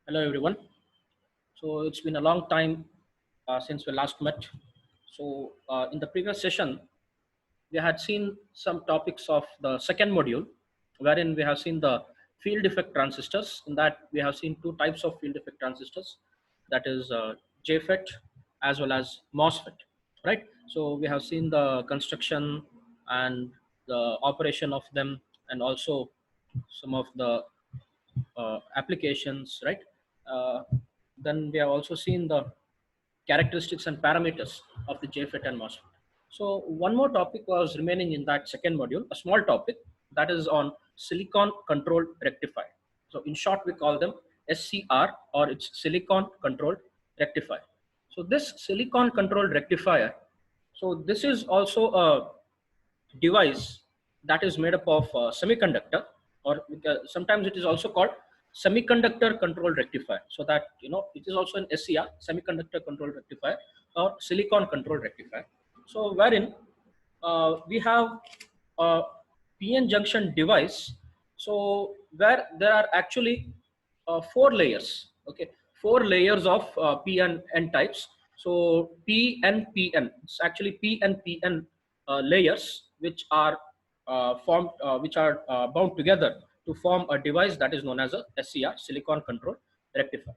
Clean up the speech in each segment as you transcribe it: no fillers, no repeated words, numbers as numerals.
Hello everyone. So it's been a long time since we last met. So in the previous session, we had seen some topics of the second module, wherein we have seen the field effect transistors. In that, we have seen two types of field effect transistors, that is JFET as well as MOSFET. Right. So we have seen the construction and the operation of them, and also some of the applications, right? Uh, then we have also seen the characteristics and parameters of the JFET and MOSFET. So one more topic was remaining in that second module, a small topic that is on silicon controlled rectifier. So in short, we call them SCR, or it's silicon controlled rectifier. So this silicon controlled rectifier, so this is also a device that is made up of semiconductor, or sometimes it is also called semiconductor controlled rectifier. So that it is also an SCR, semiconductor controlled rectifier, or silicon controlled rectifier. So wherein we have a PN junction device. So where there are actually four layers. Okay, four layers of P and N types. So P and PN. It's actually P and PN layers which are bound together to form a device that is known as a SCR, silicon controlled rectifier.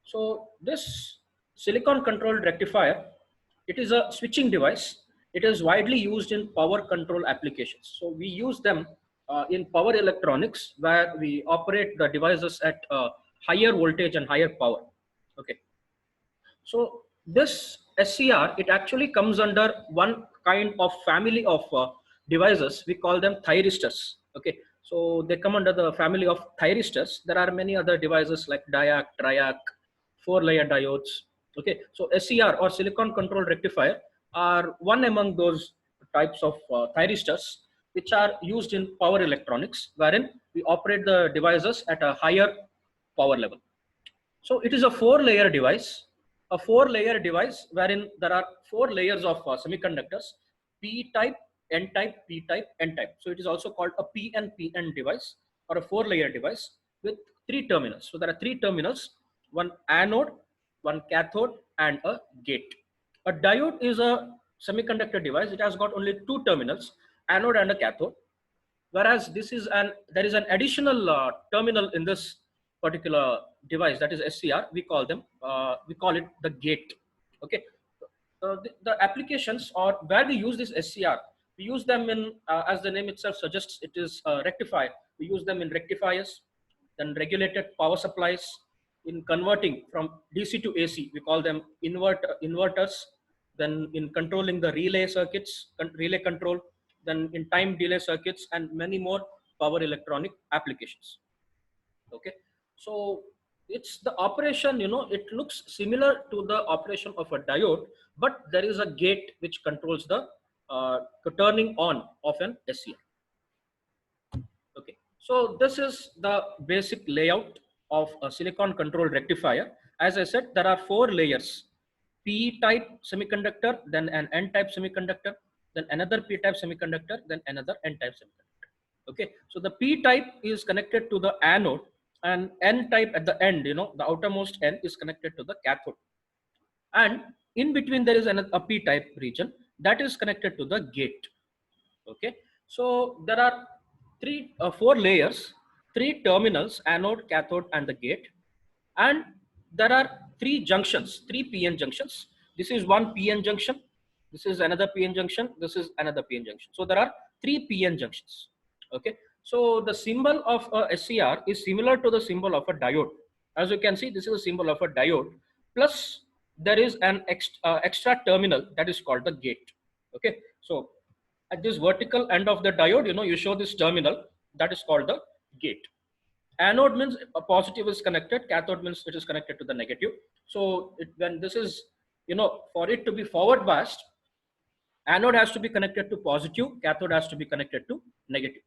So this silicon controlled rectifier, it is a switching device. It is widely used in power control applications. So we use them in power electronics, where we operate the devices at higher voltage and higher power. Okay. So this SCR, it actually comes under one kind of family of devices. We call them thyristors. Okay. So they come under the family of thyristors. There are many other devices like diac, triac, four-layer diodes. Okay. So SCR, or silicon controlled rectifier, are one among those types of thyristors which are used in power electronics, wherein we operate the devices at a higher power level. So it is a four-layer device wherein there are four layers of semiconductors: P type, N type, P type, N type. So it is also called a PN device, or a four-layer device with three terminals. So there are three terminals: one anode, one cathode, and a gate. A diode is a semiconductor device. It has got only two terminals, anode and a cathode, whereas there is an additional terminal in this particular device, that is SCR. We call it the gate. Okay. The applications, or where we use this SCR, we use them in, as the name itself suggests, it is rectifier. We use them in rectifiers, then regulated power supplies, in converting from DC to AC, we call them inverters, then in controlling the relay circuits, relay control, then in time delay circuits, and many more power electronic applications. Okay. So it's the operation, it looks similar to the operation of a diode, but there is a gate which controls the turning on of an SCR. Okay. So this is the basic layout of a silicon controlled rectifier. As I said, there are four layers: P type semiconductor, then an N type semiconductor, then another P type semiconductor, then another N type semiconductor. Okay. So the P type is connected to the anode, and N type at the end, the outermost N is connected to the cathode. And in between there is a P type region that is connected to the gate. Okay. So there are four layers, three terminals: anode, cathode, and the gate. And there are three junctions, three PN junctions. This is one PN junction, this is another PN junction, this is another PN junction. So there are three PN junctions. Okay. So the symbol of a SCR is similar to the symbol of a diode. As you can see, this is a symbol of a diode, plus there is an extra terminal that is called the gate. Okay. So at this vertical end of the diode, you show this terminal that is called the gate. Anode means a positive is connected, cathode means it is connected to the negative. So when this is, for it to be forward biased, anode has to be connected to positive, cathode has to be connected to negative.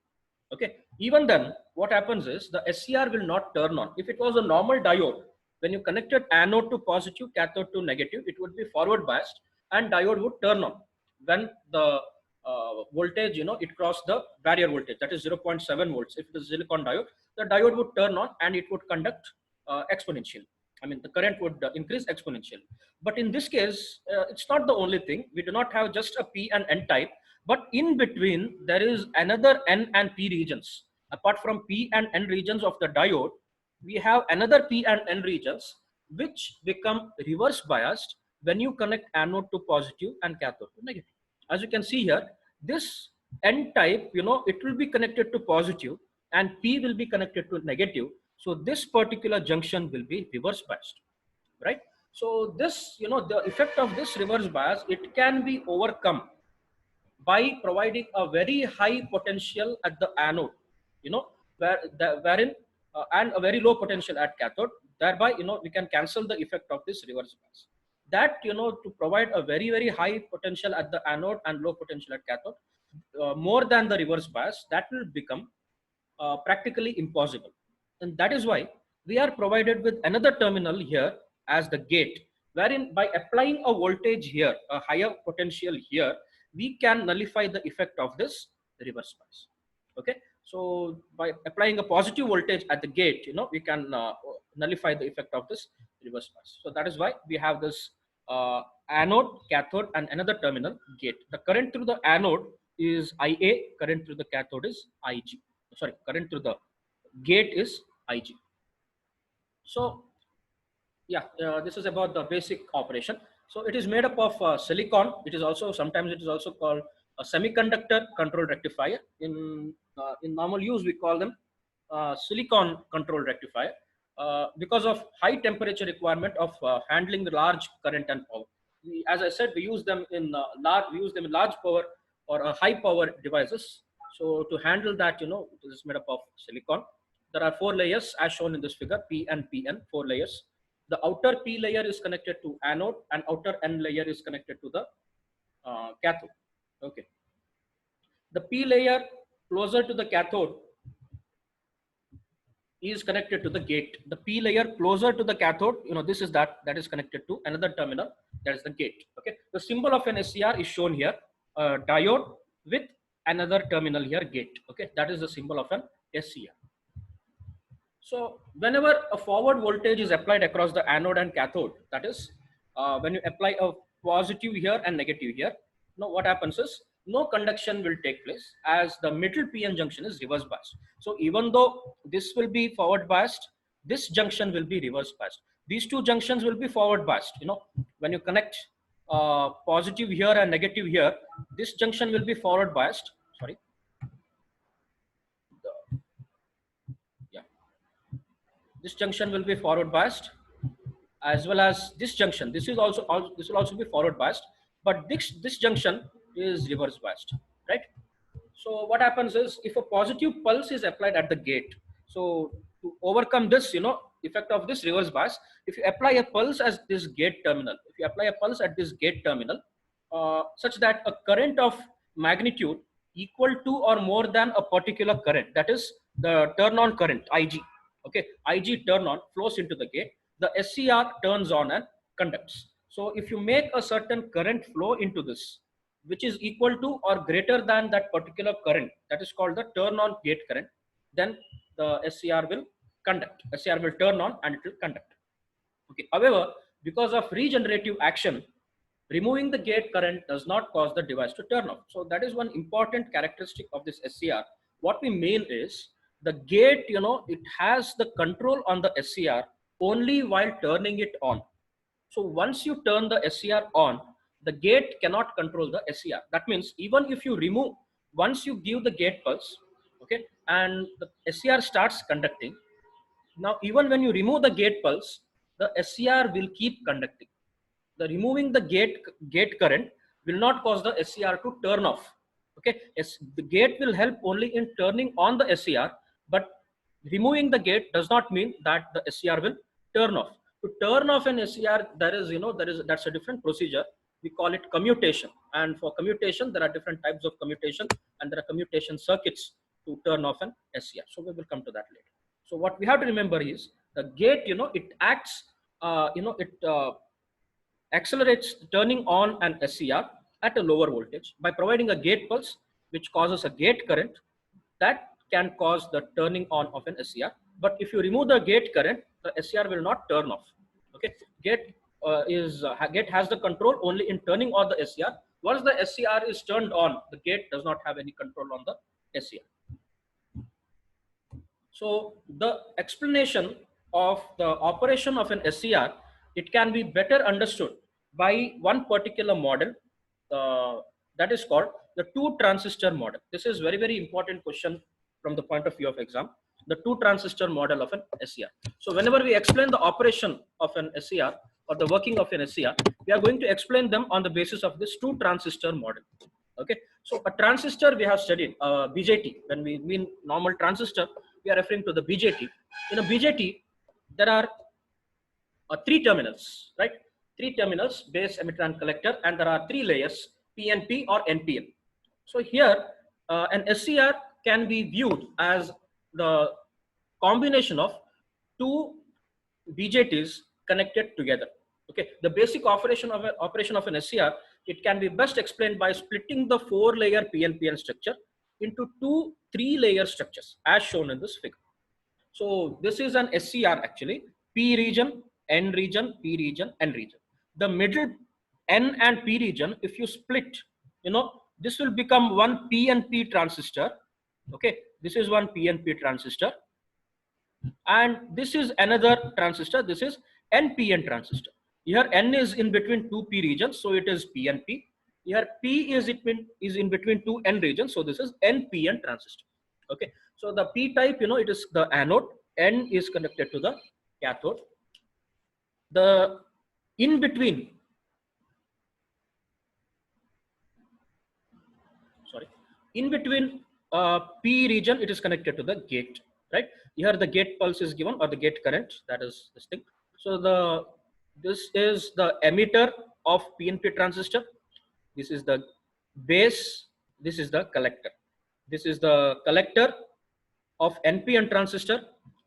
Okay. Even then, what happens is the SCR will not turn on. If it was a normal diode, when you connected anode to positive, cathode to negative, it would be forward biased, and diode would turn on when the voltage, it crossed the barrier voltage, that is 0.7 volts. If it is silicon diode, the diode would turn on and it would conduct exponentially. I mean, the current would increase exponentially. But in this case, it's not the only thing. We do not have just a P and N type, but in between there is another N and P regions. Apart from P and N regions of the diode, we have another P and N regions which become reverse biased when you connect anode to positive and cathode to negative. As you can see here, this N type, it will be connected to positive and P will be connected to negative. So this particular junction will be reverse biased, right? So this, the effect of this reverse bias, it can be overcome by providing a very high potential at the anode, wherein and a very low potential at cathode. Thereby, we can cancel the effect of this reverse bias. That, to provide a very, very high potential at the anode and low potential at cathode, more than the reverse bias, that will become practically impossible. And that is why we are provided with another terminal here as the gate, wherein by applying a voltage here, a higher potential here, we can nullify the effect of this reverse bias. Okay, so by applying a positive voltage at the gate, we can nullify the effect of this reverse bias. So that is why we have this anode, cathode, and another terminal gate. The current through the anode is IA, current through the cathode is IG. Sorry, current through the gate is IG. So yeah, this is about the basic operation. So it is made up of silicon. It is also, sometimes it is also called a semiconductor control rectifier. In normal use, we call them silicon control rectifier because of high temperature requirement of handling the large current and power. As I said, we use them in large power or high power devices. So to handle that, it is made up of silicon. There are 4 layers as shown in this figure, P and PN, 4 layers. The outer P layer is connected to anode and outer N layer is connected to the cathode. Okay. The P layer closer to the cathode is connected to the gate. The P layer closer to the cathode, this is that is connected to another terminal, that is the gate. Okay. The symbol of an SCR is shown here, diode with another terminal here, gate. Okay. That is the symbol of an SCR. So whenever a forward voltage is applied across the anode and cathode, that is when you apply a positive here and negative here, what happens is no conduction will take place as the middle PN junction is reverse biased. So even though this will be forward biased, this junction will be reverse biased. These two junctions will be forward biased. When you connect positive here and negative here, this junction will be forward biased. Sorry. This junction will be forward biased, as well as this junction. This will also be forward biased, but this junction is reverse biased, right? So what happens is, if a positive pulse is applied at the gate, so to overcome this, effect of this reverse bias, if you apply a pulse at this gate terminal, such that a current of magnitude equal to or more than a particular current, that is the turn on current, IG. Okay, IG turn on flows into the gate, the SCR turns on and conducts. So if you make a certain current flow into this, which is equal to or greater than that particular current, that is called the turn on gate current, then the SCR will conduct. SCR will turn on and it will conduct. Okay. However, because of regenerative action, removing the gate current does not cause the device to turn off. So that is one important characteristic of this SCR. What we mean is, the gate, it has the control on the SCR only while turning it on. So once you turn the SCR on, the gate cannot control the SCR. That means even if you remove, once you give the gate pulse, okay, and the SCR starts conducting, now even when you remove the gate pulse, the SCR will keep conducting. The removing the gate current will not cause the SCR to turn off. Okay, the gate will help only in turning on the SCR, but removing the gate does not mean that the SCR will turn off. To turn off an SCR, that's a different procedure. We call it commutation. And for commutation, there are different types of commutation, and there are commutation circuits to turn off an SCR. So we will come to that later. So what we have to remember is, the gate, it acts, accelerates turning on an SCR at a lower voltage by providing a gate pulse, which causes a gate current that can cause the turning on of an SCR but if you remove the gate current, the SCR will not turn off. Okay, gate gate has the control only in turning on the SCR. Once the SCR is turned on, the gate does not have any control on the SCR. So the explanation of the operation of an SCR, it can be better understood by one particular model that is called the two transistor model. This is very important question from the point of view of exam. The two transistor model of an SCR. So whenever we explain the operation of an SCR or the working of an SCR, we are going to explain them on the basis of this two transistor model. Okay, so a transistor we have studied BJT. When we mean normal transistor, we are referring to the BJT. In a BJT, there are three terminals, right? Three terminals, base, emitter, and collector, and there are three layers, PNP or NPN. So here, an SCR can be viewed as the combination of two BJTs connected together. Okay, the basic operation of an SCR, it can be best explained by splitting the 4-layer PNPN structure into 2 3-layer structures as shown in this figure. So this is an SCR actually, P region, N region, P region, N region. The middle N and P region, if you split, this will become one PNP transistor. Okay, this is one PNP transistor, and this is another transistor. This is NPN transistor. Here N is in between two P regions, so it is PNP. Here P is in between two N regions, so this is NPN transistor. Okay, so the P type, it is the anode. N is connected to the cathode. The in between, P region, it is connected to the gate, right? Here the gate pulse is given, or the gate current, that is this thing. So this is the emitter of PNP transistor. This is the base. This is the collector. This is the collector of NPN transistor.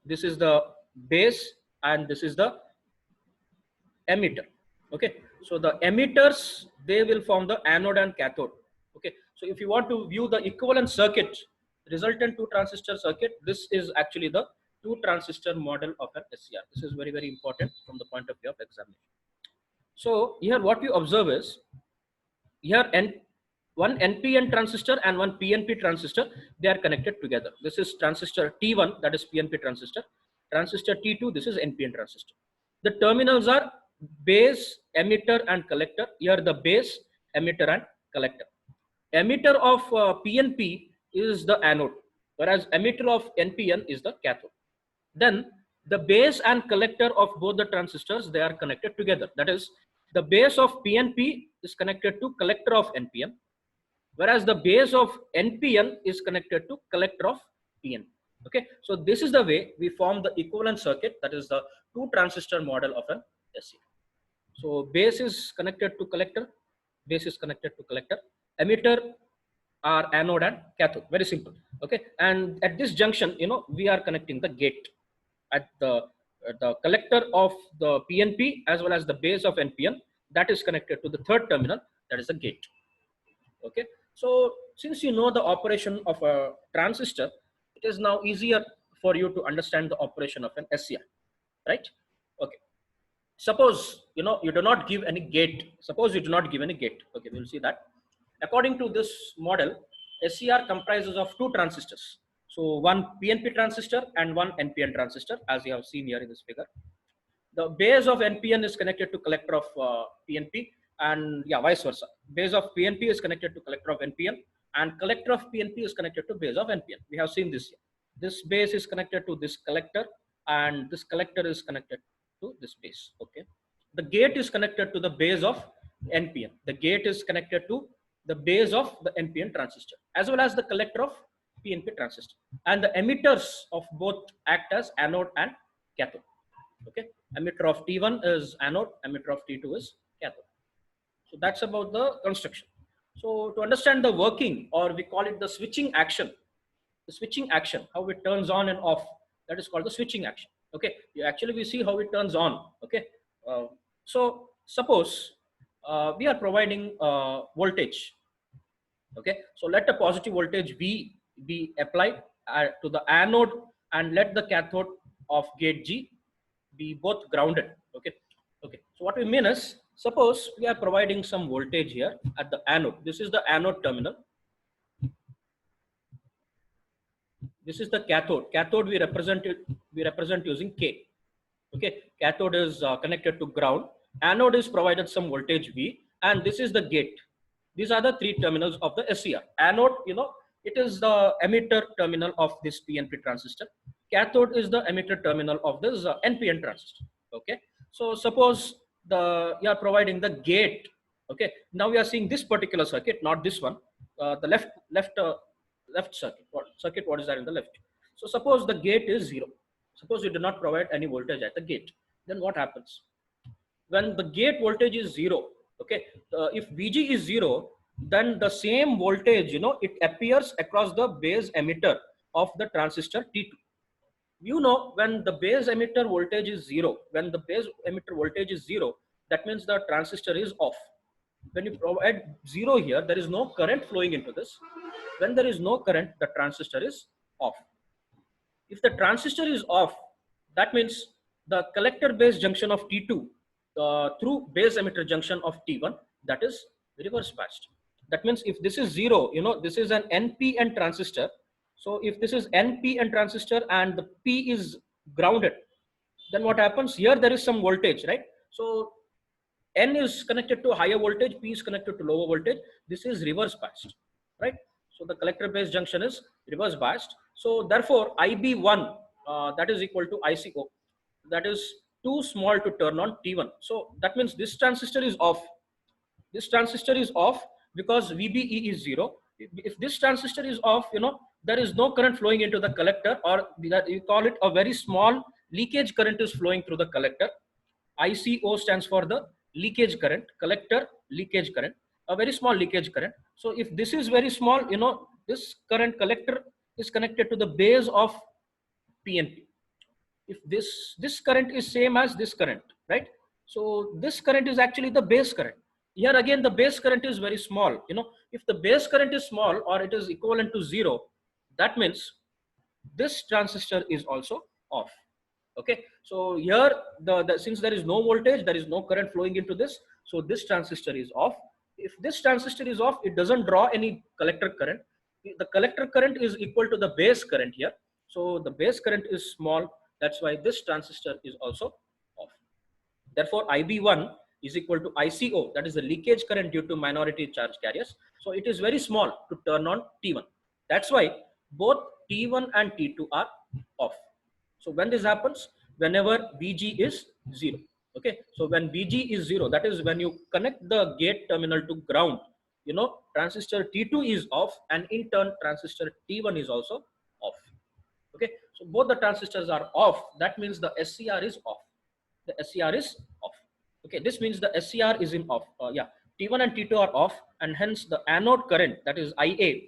This is the base, and this is the emitter. Okay, so the emitters, they will form the anode and cathode. Okay, so if you want to view the equivalent circuit, resultant two transistor circuit, this is actually the two transistor model of an SCR. This is very important from the point of view of examination. So here what we observe is, here one NPN transistor and one PNP transistor, they are connected together. This is transistor T1, that is PNP transistor. Transistor T2, this is NPN transistor. The terminals are base, emitter, and collector. Here the base, emitter, and collector. Emitter of PNP is the anode, whereas emitter of NPN is the cathode. Then the base and collector of both the transistors, they are connected together. That is, the base of PNP is connected to collector of NPN, whereas the base of NPN is connected to collector of PNP. Okay, so this is the way we form the equivalent circuit, that is the two transistor model of an SCR. So base is connected to collector, base is connected to collector, emitter are anode and cathode. Very simple. Okay, and at this junction, we are connecting the gate at the collector of the PNP as well as the base of NPN, that is connected to the third terminal, that is the gate. Okay, so since you know the operation of a transistor, it is now easier for you to understand the operation of an SCR, right? Okay, suppose you do not give any gate. Suppose you do not give any gate. Okay, we'll see that. According to this model, SCR comprises of two transistors. So one PNP transistor and one NPN transistor, as you have seen here in this figure. The base of NPN is connected to collector of PNP, and vice versa. Base of PNP is connected to collector of NPN, and collector of PNP is connected to base of NPN. We have seen this here. This base is connected to this collector, and this collector is connected to this base. Okay, the gate is connected to the base of NPN. The gate is connected to the base of the NPN transistor, as well as the collector of PNP transistor, and the emitters of both act as anode and cathode. Okay, emitter of T1 is anode, emitter of T2 is cathode. So that's about the construction. So to understand the working, or we call it the switching action, how it turns on and off, that is called the switching action. Okay, we see how it turns on. Okay, so suppose we are providing voltage. Okay, so let a positive voltage V be applied to the anode, and let the cathode of gate G be both grounded. Okay. Okay. So what we mean is, suppose we are providing some voltage here at the anode. This is the anode terminal. This is the cathode. Cathode we represent using K. Okay. Cathode is connected to ground. Anode is provided some voltage V, and this is the gate. These are the three terminals of the SCR. Anode, it is the emitter terminal of this PNP transistor. Cathode is the emitter terminal of this NPN transistor. Okay. So suppose you are providing the gate. Okay. Now we are seeing this particular circuit, not this one. The left circuit. What is that in the left? So suppose the gate is 0. Suppose you do not provide any voltage at the gate. Then what happens? When the gate voltage is 0, okay, if VG is 0, then the same voltage, it appears across the base emitter of the transistor T2. When the base emitter voltage is 0, that means the transistor is off. When you provide 0 here, there is no current flowing into this. When there is no current, the transistor is off. If the transistor is off, that means the collector base junction of T2 through base emitter junction of T1, that is reverse biased. That means if this is 0, this is an NPN transistor. So if this is NPN transistor and the P is grounded, then what happens? Here there is some voltage, right? So N is connected to higher voltage, P is connected to lower voltage. This is reverse biased, right? So the collector base junction is reverse biased. So therefore IB1 that is equal to ICO. That is too small to turn on T1. So that means this transistor is off. This transistor is off because VBE is 0. If this transistor is off, there is no current flowing into the collector, or that you call it a very small leakage current is flowing through the collector. ICO stands for the leakage current, collector leakage current, a very small leakage current. So if this is very small, this current collector is connected to the base of PNP. If this current is same as this current, right? So this current is actually the base current. Here again, the base current is very small. If the base current is small or it is equivalent to 0, that means this transistor is also off. Okay. So here, since there is no voltage, there is no current flowing into this. So this transistor is off. If this transistor is off, it doesn't draw any collector current. The collector current is equal to the base current here. So the base current is small. That's why this transistor is also off. Therefore, IB1 is equal to ICO, that is the leakage current due to minority charge carriers. So it is very small to turn on T1. That's why both T1 and T2 are off. So when this happens, whenever VG is 0. Okay. So when VG is 0, that is when you connect the gate terminal to ground, transistor T2 is off, and in turn transistor T1 is also off. Okay. So both the transistors are off. That means the SCR is off. The SCR is off. Okay. This means the SCR is in off. T1 and T2 are off, and hence the anode current, that is IA.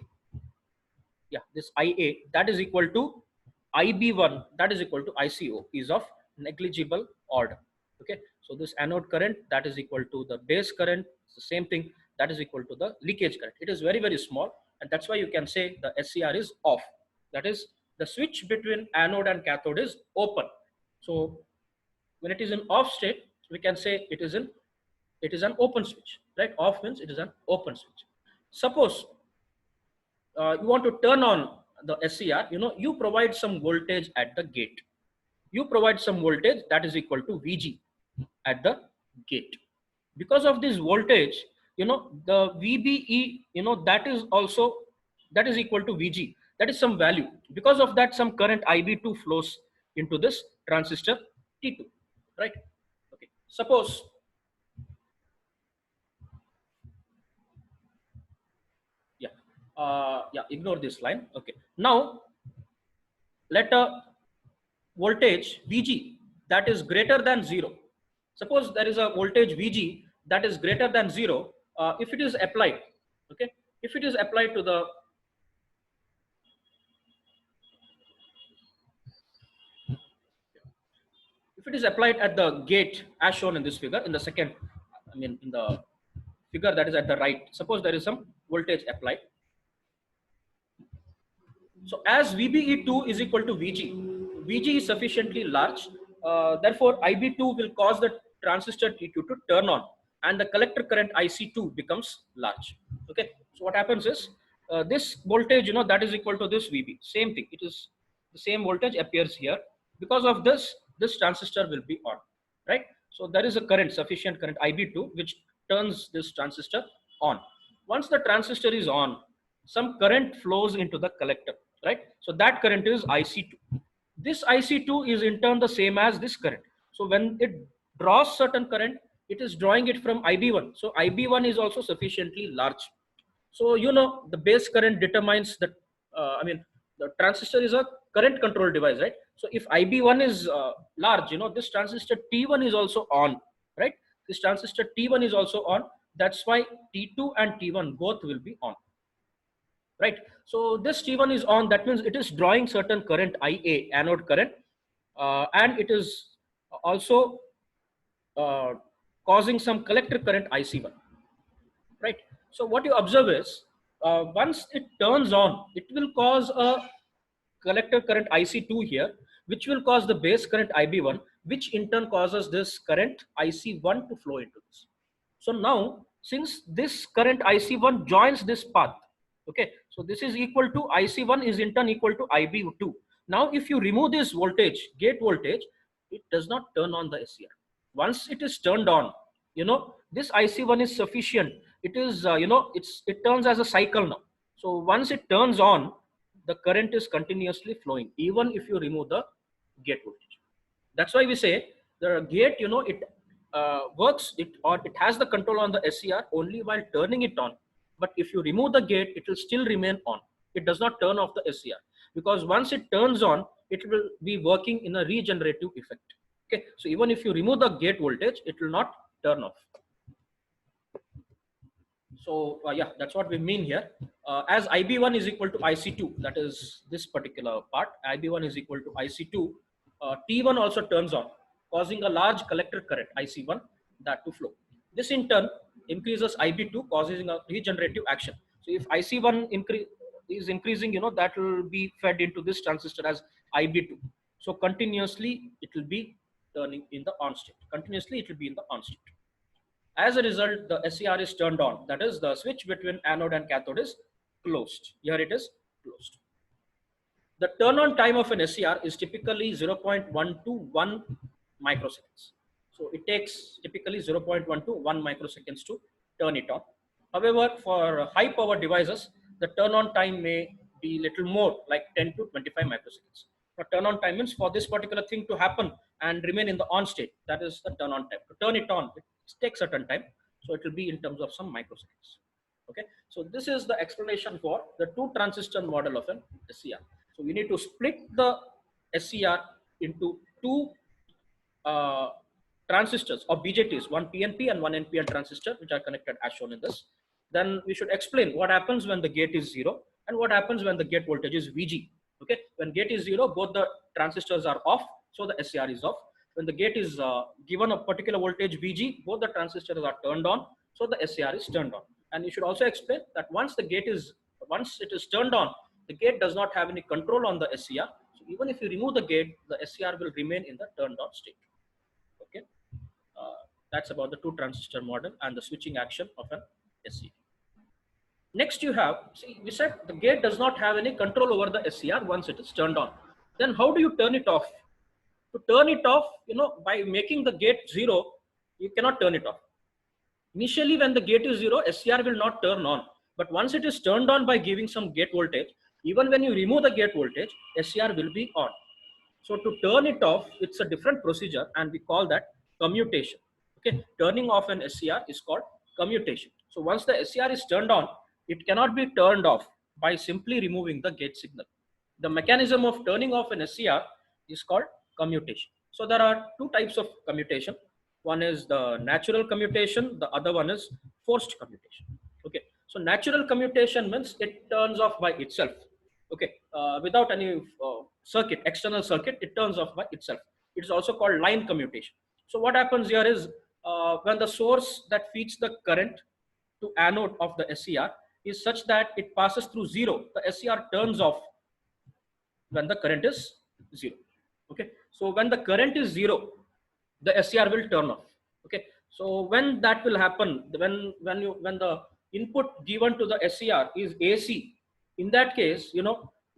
This IA, that is equal to IB1, that is equal to ICO, is of negligible order. Okay. So this anode current, that is equal to the base current, it's the same thing, that is equal to the leakage current. It is very, very small, and that's why you can say the SCR is off. That is, the switch between anode and cathode is open. So when it is in off state, we can say it is an open switch, right? Off means it is an open switch. Suppose you want to turn on the SCR, you provide some voltage at the gate. You provide some voltage that is equal to VG at the gate. Because of this voltage, the VBE, that is equal to VG. That is some value. Because of that, some current IB2 flows into this transistor T2, right? Okay. Suppose ignore this line. Okay. Now let a voltage VG that is greater than 0. Suppose there is a voltage VG that is greater than 0. If it is applied, okay, if it is applied to the at the gate as shown in this figure, in the second, in the figure that is at the right, suppose there is some voltage applied. So as VBE2 is equal to VG, VG is sufficiently large, therefore IB2 will cause the transistor T2 to turn on, and the collector current IC2 becomes large. Okay, so what happens is this voltage, that is equal to this VB. Same thing. It is the same voltage appears here. Because of this, this transistor will be on, right? So there is a current, sufficient current IB2, which turns this transistor on. Once the transistor is on, some current flows into the collector, right? So that current is IC2. This IC2 is in turn the same as this current. So when it draws certain current, it is drawing it from IB1. So IB1 is also sufficiently large. So the base current determines the the transistor is a current control device, right? So if IB1 is large, this transistor T1 is also on, right? This transistor T1 is also on. That's why T2 and T1 both will be on, right? So this T1 is on. That means it is drawing certain current IA, anode current, and it is also uh, causing some collector current IC1, right? So what you observe is once it turns on, it will cause a collector current IC2 here, which will cause the base current IB1, which in turn causes this current IC1 to flow into this. So now, since this current IC1 joins this path, okay, so this is equal to IC1 is in turn equal to IB2. Now, if you remove this voltage, gate voltage, it does not turn on the SCR. Once it is turned on, this IC1 is sufficient. It is, it turns as a cycle now. So once it turns on, the current is continuously flowing, even if you remove the gate voltage. That's why we say the gate, it works, it has the control on the SCR only while turning it on. But if you remove the gate, it will still remain on. It does not turn off the SCR, because once it turns on, it will be working in a regenerative effect. Okay, so even if you remove the gate voltage, it will not turn off. So yeah, that's what we mean here. As IB1 is equal to IC2, that is this particular part, IB1 is equal to IC2, T1 also turns on, causing a large collector current IC1 that to flow. This in turn increases IB2, causing a regenerative action. So if IC1 is increasing, that will be fed into this transistor as IB2. So continuously it will be turning in the on state. Continuously it will be in the on state. As a result, the SCR is turned on. That is, the switch between anode and cathode is closed. Here it is closed. The turn on time of an SCR is typically 0.1 to 1 microseconds. So it takes typically 0.1 to 1 microseconds to turn it on. However, for high power devices, the turn on time may be little more, like 10 to 25 microseconds. Now, turn on time means for this particular thing to happen and remain in the on state. That is the turn on time. To turn it on, it takes a certain time. So it will be in terms of some microseconds. Okay. So this is the explanation for the two transistor model of an SCR. So we need to split the SCR into two transistors or BJTs, one PNP and one NPN transistor, which are connected as shown in this. Then we should explain what happens when the gate is 0 and what happens when the gate voltage is VG. Okay, when gate is 0, both the transistors are off, so the SCR is off. When the gate is given a particular voltage VG, both the transistors are turned on, so the SCR is turned on. And you should also explain that once it is turned on, the gate does not have any control on the SCR. So even if you remove the gate, the SCR will remain in the turned on state. Okay, that's about the two transistor model and the switching action of an SCR. Next you have, see, we said the gate does not have any control over the SCR once it is turned on. Then how do you turn it off? To turn it off, by making the gate 0, you cannot turn it off. Initially, when the gate is 0, SCR will not turn on. But once it is turned on by giving some gate voltage, even when you remove the gate voltage, SCR will be on. So to turn it off, it's a different procedure, and we call that commutation. Okay, turning off an SCR is called commutation. So once the SCR is turned on, it cannot be turned off by simply removing the gate signal. The mechanism of turning off an SCR is called commutation. So there are two types of commutation. One is the natural commutation, the other one is forced commutation. Okay, so natural commutation means it turns off by itself. Okay, without any circuit, external circuit, it turns off by itself. It is also called line commutation. So what happens here is when the source that feeds the current to anode of the SCR is such that it passes through 0, the SCR turns off when the current is 0. Okay, so when the current is zero, the SCR will turn off. Okay, so when that will happen, when the input given to the SCR is AC, in that case,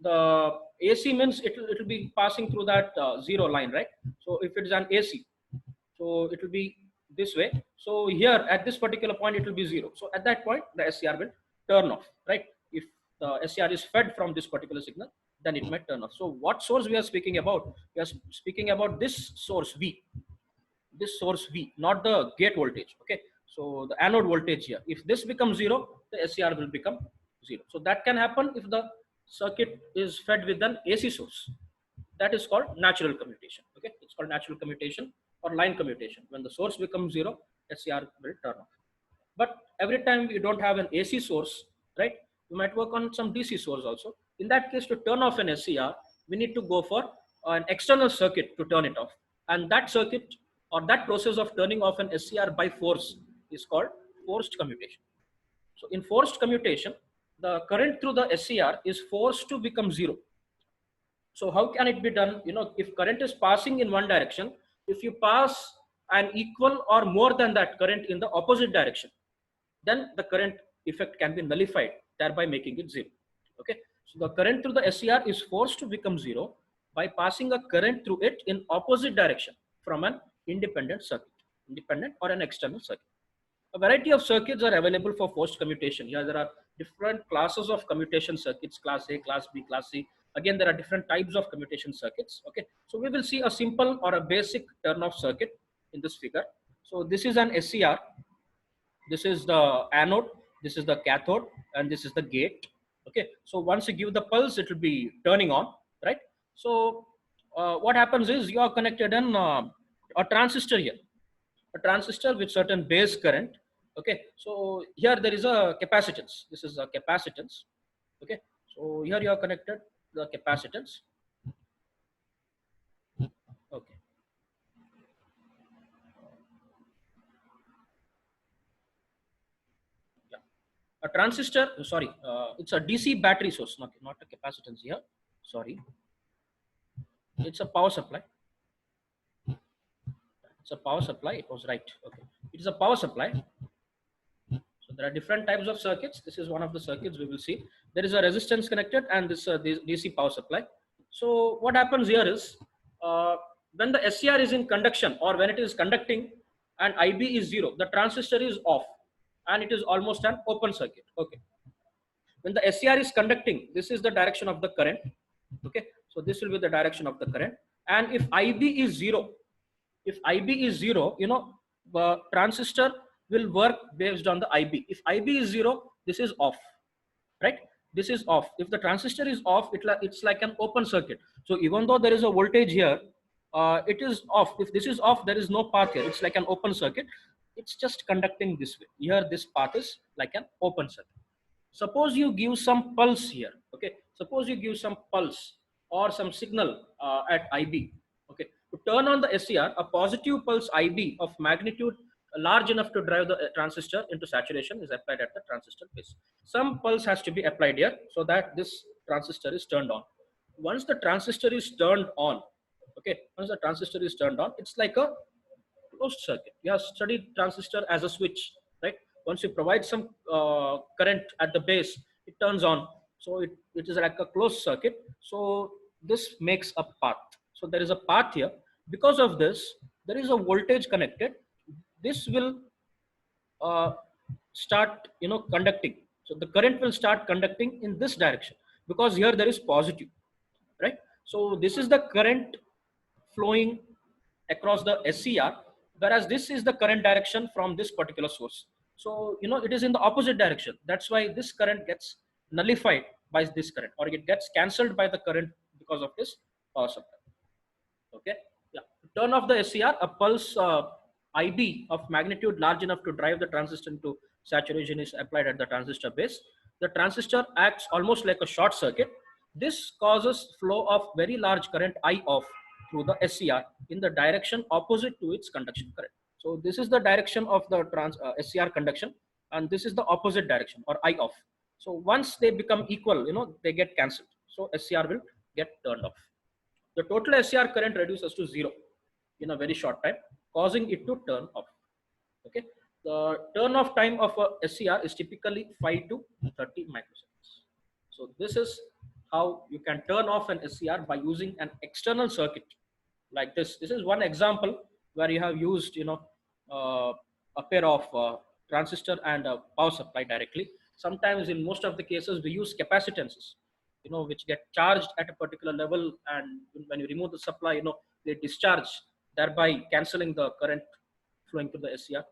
the AC means it will be passing through that zero line, right? So if it is an AC, so it will be this way. So here at this particular point it will be zero, so at that point the SCR will turn off, right? If the SCR is fed from this particular signal, then it might turn off. So what source we are speaking about? We are speaking about this source V, this source V, not the gate voltage. Okay, so the anode voltage here, if this becomes zero, the SCR will become zero. So that can happen if the circuit is fed with an AC source. That is called natural commutation. Okay, it's called natural commutation or line commutation. When the source becomes zero, SCR will turn off. But every time we don't have an AC source, right, we might work on some DC source also. In that case, to turn off an SCR, we need to go for an external circuit to turn it off. And that circuit or that process of turning off an SCR by force is called forced commutation. So in forced commutation, the current through the SCR is forced to become zero. So how can it be done? If current is passing in one direction, if you pass an equal or more than that current in the opposite direction, then the current effect can be nullified, thereby making it zero. Okay, so the current through the SCR is forced to become zero by passing a current through it in opposite direction from an independent circuit, independent or an external circuit. A variety of circuits are available for forced commutation. Here there are different classes of commutation circuits, class A, class B, class C. Again, there are different types of commutation circuits. Okay, so we will see a simple or a basic turn off circuit in this figure. So this is an SCR, this is the anode, this is the cathode, and this is the gate. Okay, so once you give the pulse, it will be turning on, right? So what happens is you are connected in a transistor here, a transistor with certain base current. Okay, so here there is a capacitance, this is a capacitance. Okay, so here you are connected the capacitance. Okay, yeah, a transistor, sorry, it's a DC battery source, not a capacitance here, sorry, it's a power supply. It's a power supply, it was right. Okay, it is a power supply. So there are different types of circuits. This is one of the circuits we will see. There is a resistance connected and this DC power supply. So what happens here is when the SCR is in conduction or when it is conducting and IB is zero, the transistor is off and it is almost an open circuit. Okay, when the SCR is conducting, this is the direction of the current. Okay, so this will be the direction of the current. And if IB is zero, if IB is zero, the transistor will work based on the IB. If IB is zero, this is off, right? This is off. If the transistor is off, it's like an open circuit. So even though there is a voltage here, it is off. If this is off, there is no path here. It's like an open circuit. It's just conducting this way. Here, this path is like an open circuit. Suppose you give some pulse here. Okay, suppose you give some pulse or some signal at IB. Okay, to turn on the SCR, a positive pulse IB of magnitude large enough to drive the transistor into saturation is applied at the transistor base. Some pulse has to be applied here so that this transistor is turned on. Once the transistor is turned on, okay, once the transistor is turned on, it's like a closed circuit. You have studied transistor as a switch, right? Once you provide some current at the base, it turns on. So it is like a closed circuit. So this makes a path. So there is a path here. Because of this, there is a voltage connected. This will uh, start, conducting. So the current will start conducting in this direction because here there is positive, right? So this is the current flowing across the SCR, whereas this is the current direction from this particular source. So, it is in the opposite direction. That's why this current gets nullified by this current, or it gets cancelled by the current because of this power supply. Okay. Yeah. To turn off the SCR, a pulse IB of magnitude large enough to drive the transistor into saturation is applied at the transistor base. The transistor acts almost like a short circuit. This causes flow of very large current I off through the SCR in the direction opposite to its conduction current. So this is the direction of the SCR conduction, and this is the opposite direction or I off. So once they become equal, they get cancelled. So SCR will get turned off. the total SCR current reduces to zero in a very short time, causing it to turn off. Okay, the turn off time of a SCR is typically 5 to 30 microseconds. So this is how you can turn off an SCR by using an external circuit like this. This is one example where you have used, a pair of transistor and a power supply directly. Sometimes in most of the cases we use capacitances, which get charged at a particular level, and when you remove the supply, they discharge, thereby canceling the current flowing to the SCR,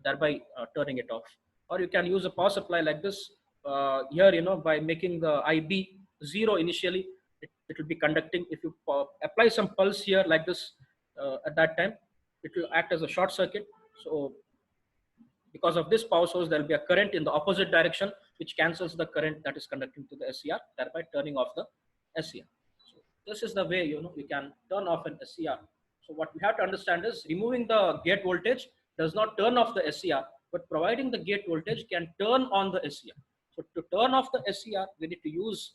thereby turning it off. Or you can use a power supply like this. Here, by making the IB zero initially, it will be conducting. If you apply some pulse here like this, at that time, it will act as a short circuit. So because of this power source, there will be a current in the opposite direction, which cancels the current that is conducting to the SCR, thereby turning off the SCR. So this is the way, you can turn off an SCR. So what we have to understand is removing the gate voltage does not turn off the SCR, but providing the gate voltage can turn on the SCR. So to turn off the SCR, we need to use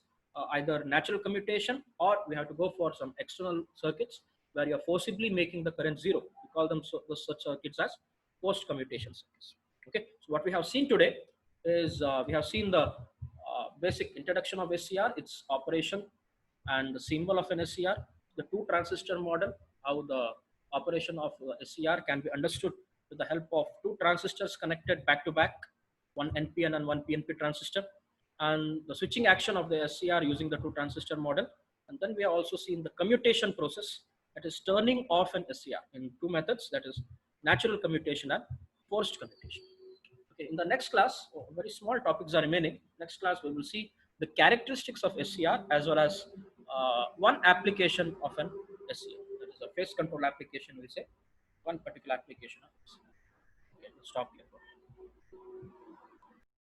either natural commutation, or we have to go for some external circuits where you're forcibly making the current zero. We call them such circuits as post commutation circuits. Okay, so what we have seen today is we have seen the basic introduction of SCR, its operation, and the symbol of an SCR, the two transistor model, how the operation of SCR can be understood with the help of two transistors connected back to back, one NPN and one PNP transistor, and the switching action of the SCR using the two transistor model. And then we have also seen the commutation process, that is turning off an SCR in two methods, that is natural commutation and forced commutation. Okay, in the next class, very small topics are remaining. Next class, we will see the characteristics of SCR as well as one application of an SCR. That is a phase control application, we say, one particular application of SCR. Okay, let's stop here.